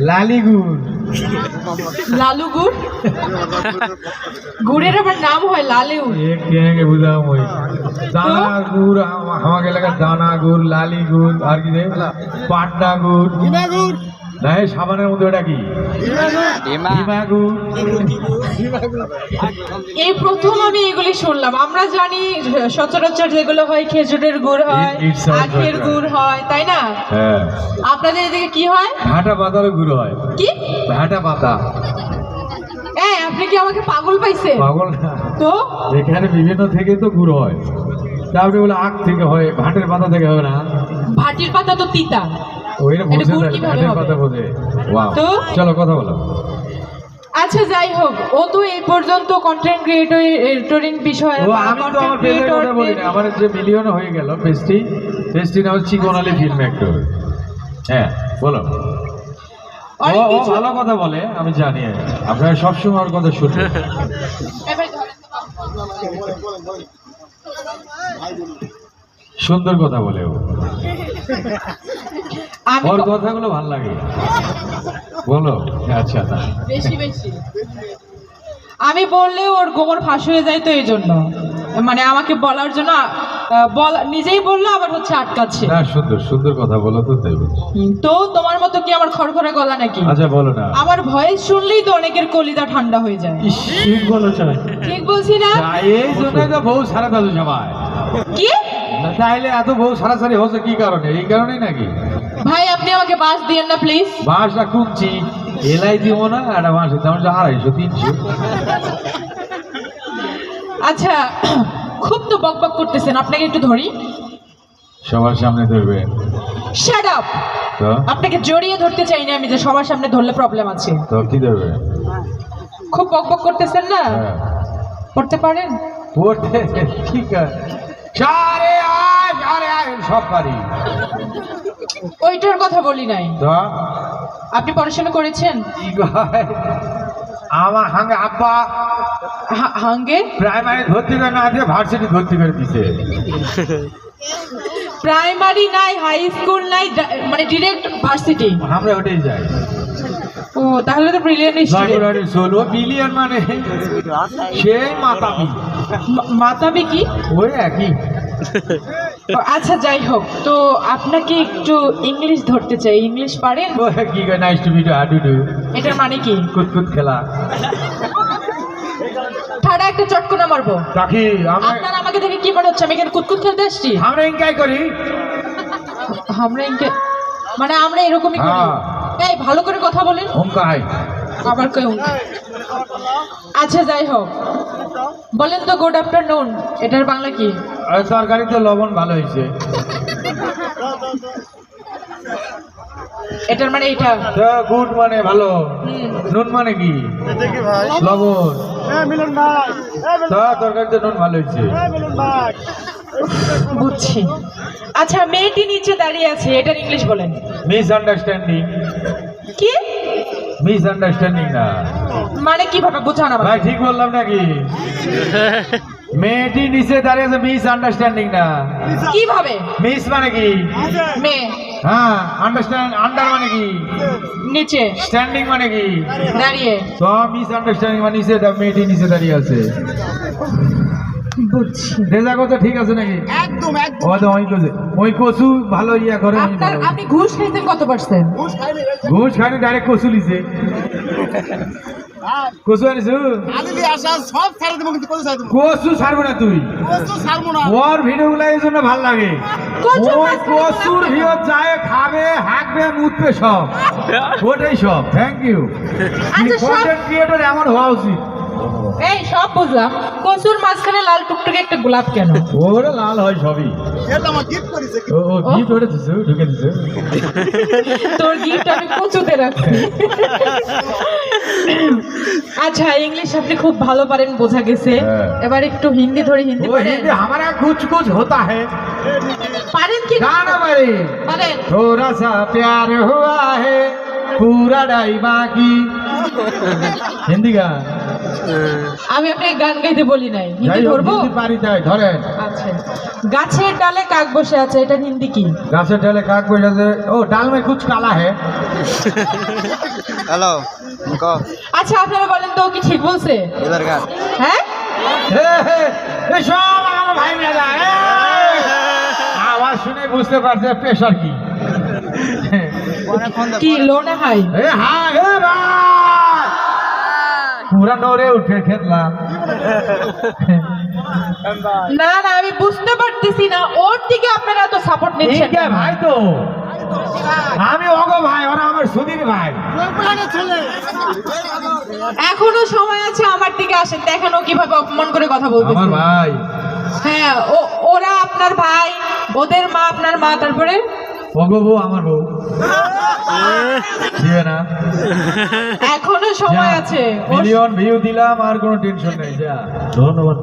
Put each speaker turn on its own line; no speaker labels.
লালি গুড়।
লালু গুড়, গুড়ের আবার নাম হয় লালু।
কে বুঝাম ওই দানা গুড়, আমাকে এলাকার দানা গুড়, লালি গুড়, আর কি পাটনা গুড় না, সাবানের মধ্যে ওটা কি ডিমা গুড়।
এই প্রথম আমি এগুলি শুনলাম। আমরা জানি সচরাচর যেগুলো হয় খেজুরের গুড় হয়, আখের গুড় হয়, তাই না?
হ্যাঁ,
আপনাদের এদিকে কি হয়?
ঘাটা পাতারও গুড় হয়।
কি
ঘাটা পাতা?
আপনি কি আমাকে পাগল পাইছে?
পাগল না
তো
এখানে বিভিন্ন থেকে তো গুড় হয়, তারপরে বলে আখ থেকে হয়, ভাটের পাতা থেকে হয় না।
ভাটির পাতা তো তিতা।
ওইটা বুঝে ভাটের পাতা বোঝে।
তো
চলো কথা বলো।
আচ্ছা যাই হোক, ও তো এই পর্যন্ত কন্টেন্ট ক্রিয়েটরিং বিষয়ে
আমি তো আমার পেজের কথা বলি না, আমার যে মিলিয়ন হয়ে গেল পেজটি নাম চিকন আলী ফিল্ম অ্যাক্টর। হ্যাঁ বলো। ও ভালো কথা বলে, আমি জানি আপনারা সবসময় ওর কথা শুনবেন। সুন্দর কথা বলে ও, ওর কথাগুলো ভালো লাগে। বলো। আচ্ছা
বেশি বেশি আমি বললে ওর গোবর ফাঁস হয়ে যায়, তো এই জন্য মানে আমাকে বলার জন্য নিজেই বললো, আবার হচ্ছে আটকাচ্ছে।
না, সুন্দর সুন্দর কথা বলো তো, তাই বলছি।
তো তোমার মতো কি আমার খড়খড়ে গলা নাকি?
আচ্ছা বলো না।
আমার ভয়েস শুনলেই তো অনেকের কলিজা ঠান্ডা হয়ে যায়।
ঠিক বলেছ।
ঠিক বলছি না?
এই জন্যই তো বউ সারা দাদু সবাই।
কি
তাইলে এত বউ সারাসারি হচ্ছে কি কারণে? এই কারণেই নাকি?
ভাই আপনি আমাকে বাস দিয়েন না প্লিজ।
বাসটা কুচ্ছি এলাই দিব না, একটা মাস তেমন 250 300।
আচ্ছা খুব তো বকবক করতেছেন, আপনাকে একটু ধরি।
সবার সামনে ধরবে?
Shut up.
তো
আপনাকে জড়িয়ে ধরতে চাই না আমি, যে সবার সামনে ধরলে প্রবলেম আছে।
তো কি ধরবে?
খুব বকবক করতেছেন না। পড়তে পারেন?
পড়তে ঠিক আছে, সারে আয় সব পারি।
ওইটার কথা বলি নাই।
তো
আপনি পড়াশোনা করেছেন?
কি কয় আমার হাঙ্গে আব্বা
হাঙ্গে
প্রাইমারি ভর্তি করে না দিয়ে ভার্সিটি ভর্তি করে দিছে।
প্রাইমারি নাই, হাই স্কুল নাই, মানে ডিরেক্ট ভার্সিটি।
আমরা ওটাই যাই।
ও তাহলে তো ব্রিলিয়ান্ট স্টুডেন্ট।
ষোলো বিলিয়ন মানে সেই মাতাবি।
মাতাবি কি?
ওই একই।
আচ্ছা যাই হোক, তো আপনাকে একটু ইংলিশ ধরতে চাই। ইংলিশ পারেন?
কি কয় nice to meet you, how do do?
এটার মানে কি?
কুতকুত খেলা।
ঠাড়া একটা চটকনা মারবো।
তাকি
আপনার আমাকে দেখে কি মনে হচ্ছে আমি এখানে কুতকুত খেলতে আসছি?
আমরা ইনকাই করি।
আমরা ইনকে মানে আমরা এরকমই করি। এই ভালো করে কথা বলেন।
হুমকাই
আবার কই হুমকা? আচ্ছা যাই হোক, বলেন তো গুড আফটারনুন এটার বাংলা কি?
তরকারিতে লবণ ভালো হয়েছে।
এটার মানে এটা।
গুড মানে ভালো, নুন মানে কি? লবণ। তরকারিতে নুন ভালো হয়েছে।
বুঝছি। আচ্ছা মেয়েটি নিচে দাঁড়িয়ে আছে, এটার ইংলিশ বলেন।
Miss understanding.
কি
মিস আন্ডারস্ট্যান্ডিং? না
মানে কিভাবে বোঝানো?
ভাই ঠিক বললাম নাকি? মেয়েটি নিচে দাঁড়িয়ে আছে, মিস আন্ডারস্ট্যান্ডিং না।
কিভাবে?
মিস মানে কি?
মেয়ে।
হ্যাঁ, আন্ডারস্ট্যান্ড আন্ডার মানে কি?
নিচে।
স্ট্যান্ডিং মানে কি?
দাঁড়িয়ে।
তো মিস আন্ডারস্ট্যান্ডিং মানে নিচে, মেয়েটি নিচে দাঁড়িয়ে আছে।
বুঝছি।
রেজা কথা ঠিক আছে নাকি?
একদম একদম।
ওই কচু ভালো ইয়া করে।
আপনি ঘুষ খাইছেন কত পার্সেন্ট?
ঘুষ খাইনি, ডাইরেক্ট কচু লিছে। কচু আনিস?
সব ছাড়ে দেবো, কিন্তু
কচু ছাড়বো না তুই।
ছাড়বো না।
ওর ভিডিও গুলা এই জন্য ভালো লাগে। ওই কচুর ভিডিও যায়, খাবে, হাঁকবে, মুতবে, সব ওটাই সব। Thank you. কন্টেন্ট ক্রিয়েটর এমন হওয়া উচিত।
এই সব বুঝলাম, কচুর মাঝখানে লাল টুকটুকে একটা গোলাপ কেন?
ওরা লাল হয় সবই।
এটা আমার গিফট করেছে।
ও গিফট করে দিছে, ঢুকে দিছে।
তোর গিফট আমি কচুতে রাখছি। আচ্ছা ইংলিশ আপনি খুব ভালো পারেন বোঝা গেছে। এবার একটু হিন্দি ধরে। হিন্দি পারেন?
हिंदी हमारा कुछ कुछ होता है।
পারেন কি?
गाना मारे
পারেন।
थोड़ा सा प्यार हुआ है पूरा डाई बाकी। हिंदी का
আমি আপনাকে গান গাইতে বলি নাই, হিন্দি
যাই হোক,
ধরবো?
হিন্দি পারি তাই ধরেন।
আচ্ছা, গাছের ডালে কাক বসে আছে, এটা হিন্দি কি?
গাছের ডালে কাক বসে আছে, ও ডাল মে কুছ কালা হে।
हेलो को
আচ্ছা আপনারা বলেন তো ও কি ঠিক বলছে?
इधर का
হ্যাঁ
হে, হে, এ সব আমার ভাই মেলা, এ! আওয়াজ শুনে বুঝতে পারছে প্রেশার কি।
কি লো না হাই?
এ হ্যাঁ, এ ভাই! পুরা নড়ে উঠে খেললাম।
না না আমি বুঝতে পারতেছি না ওর দিকে আপনারা তো সাপোর্ট নিচ্ছেন
ঠিক আছে ভাই তো, আমি অগো ভাই, ওরা আমার সুধীর ভাই।
এখনো সময় আছে, আমার দিকে আসেন, দেখেন ও কিভাবে অপমান করে কথা
আমার
বলতেছে।
ভাই
হ্যাঁ ওরা আপনার ভাই, ওদের মা আপনার মা, তারপরে
অগো বউ আমার বউ দিবে না।
এখনো সময় আছে।
মিলিয়ন ভিউ দিলাম, আর কোনো টেনশন নেই। যা, ধন্যবাদ।